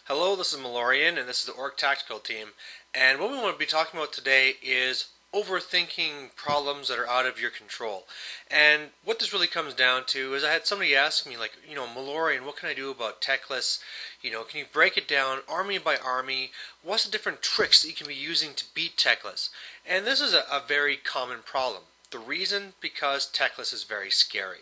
Hello, this is Malorian, and this is the Orc Tactical Team. And what we want to be talking about today is overthinking problems that are out of your control. And what this really comes down to is I had somebody ask me, like, Malorian, what can I do about Teclis? Can you break it down army by army? What's the different tricks that you can be using to beat Teclis? And this is a very common problem. The reason, because Teclis is very scary.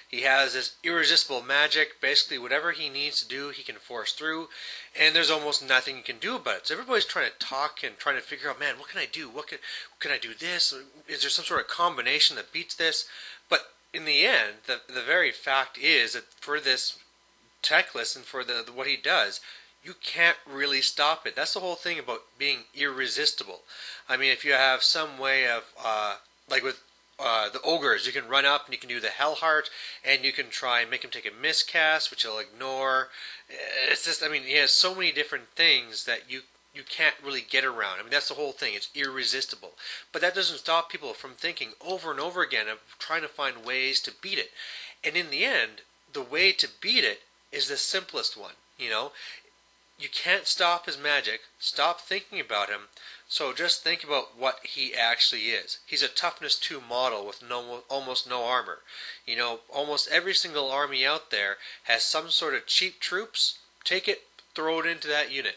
He has this irresistible magic. Basically, whatever he needs to do, he can force through, and there's almost nothing you can do about it. So everybody's trying to talk and trying to figure out, man, what can I do? What can I do this? Is there some sort of combination that beats this? But in the end, the very fact is that for this Teclis and for what he does, you can't really stop it. That's the whole thing about being irresistible. I mean, if you have some way of like with the ogres, you can run up and you can do the Hellheart, and you can try and make him take a miscast, which he'll ignore. It's just, I mean, he has so many different things that you can't really get around. I mean, that's the whole thing. It's irresistible. But that doesn't stop people from thinking over and over again of trying to find ways to beat it. And in the end, the way to beat it is the simplest one. You can't stop his magic. Stop thinking about him. So just think about what he actually is. He's a toughness 2 model with almost no armor. Almost every single army out there has some sort of cheap troops. Take it, throw it into that unit.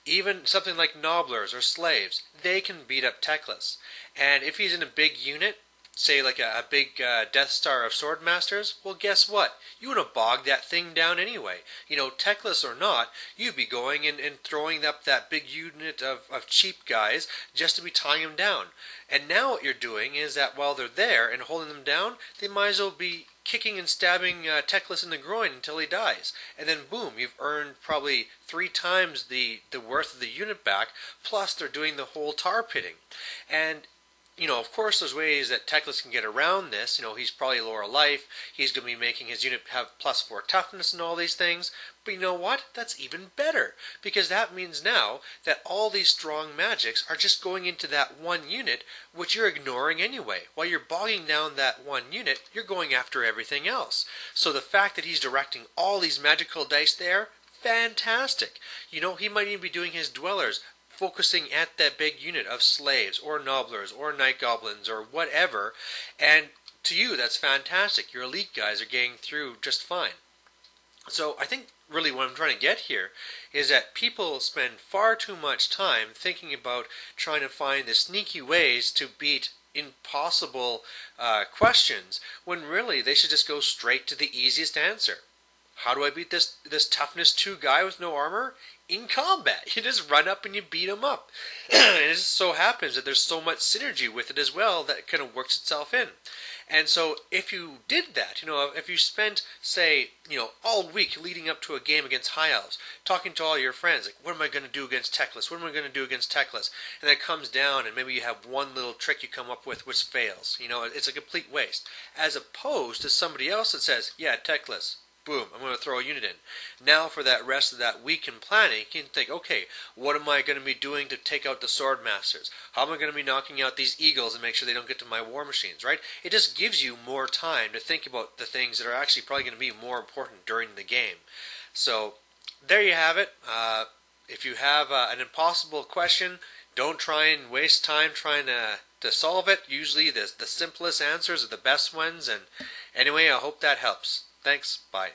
Even something like Nobblers or Slaves, they can beat up Teclis. And if he's in a big unit, say like a big Death Star of Swordmasters, well, guess what? You would have bogged that thing down anyway. Teclis or not, you'd be going and throwing up that big unit of cheap guys just to be tying them down. And now what you're doing is that while they're there and holding them down, they might as well be kicking and stabbing Teclis in the groin until he dies. And then boom, you've earned probably 3 times the worth of the unit back, plus they're doing the whole tar pitting. And of course, there's ways that Teclis can get around this. He's probably lower life. He's going to be making his unit have +4 toughness and all these things. But you know what? That's even better. Because that means now that all these strong magics are just going into that one unit, which you're ignoring anyway. While you're bogging down that one unit, you're going after everything else. So the fact that he's directing all these magical dice there, fantastic. He might even be doing his dwellers focusing at that big unit of Slaves or Nobblers or Night Goblins or whatever, and to you that's fantastic. Your elite guys are getting through just fine. So I think really what I'm trying to get here is that people spend far too much time thinking about trying to find the sneaky ways to beat impossible questions, when really they should just go straight to the easiest answer. How do I beat this toughness 2 guy with no armor? In combat. You just run up and you beat him up. And it just so happens that there's so much synergy with it as well that it kind of works itself in. And so if you did that, if you spent, say, all week leading up to a game against High Elves, talking to all your friends, like, what am I going to do against Teclis? What am I going to do against Teclis? And then it comes down and maybe you have one little trick you come up with which fails. It's a complete waste. As opposed to somebody else that says, yeah, Teclis, boom, I'm going to throw a unit in. Now for that rest of that week in planning, you can think, okay, what am I going to be doing to take out the Swordmasters? How am I going to be knocking out these Eagles and make sure they don't get to my war machines, right? It just gives you more time to think about the things that are actually probably going to be more important during the game. So there you have it. If you have an impossible question, don't try and waste time trying to solve it. Usually the simplest answers are the best ones. And anyway, I hope that helps. Thanks. Bye.